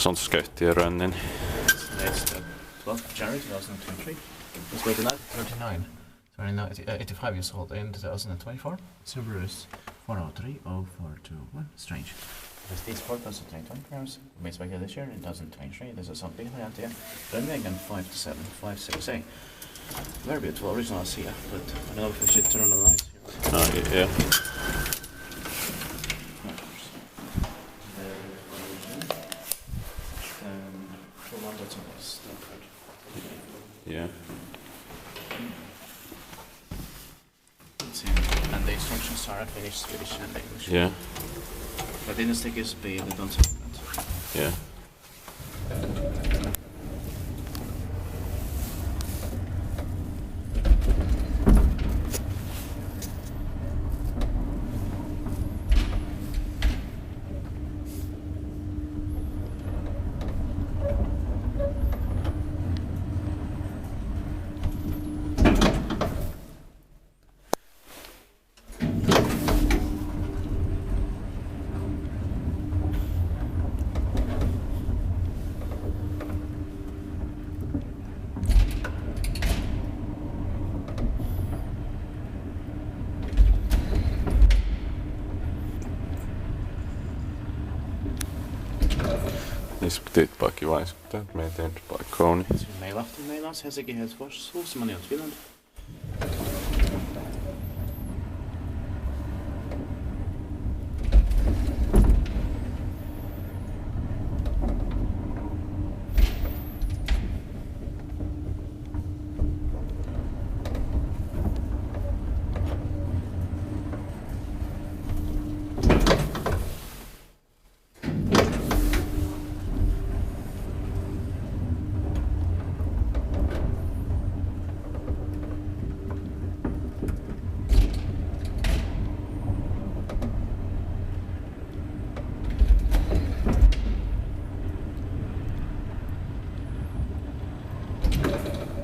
Sånt ska ut i rönnin. It's the 12th of January 2023. It's weight 39. So I'm now 85 years old in 2024. Subaru is 4030421. Strange. This is 4,020 grams. Base weight this year in 2023. This is on Pihlajatie. Runway again 5 to 7, 5 6 8. Very beautiful original ASEA, but I don't know if we should turn on the lights here. Yeah. Yeah. And the instructions are Finnish, Swedish and English. Yeah. But in the stick is B, they don't have that. Yeah. Niissä paikki vaikuttaa, että me ei tehnyt paikkoa. Niin. Meilahti, Helsinki, Helsingfors, modernized Finland.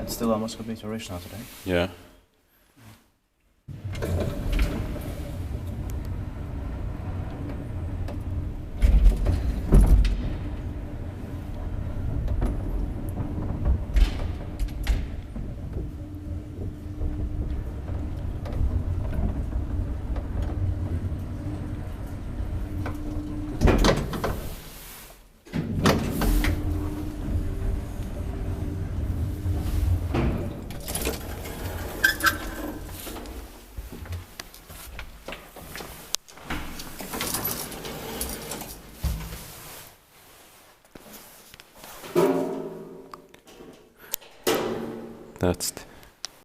Still almost complete original today. Yeah. That's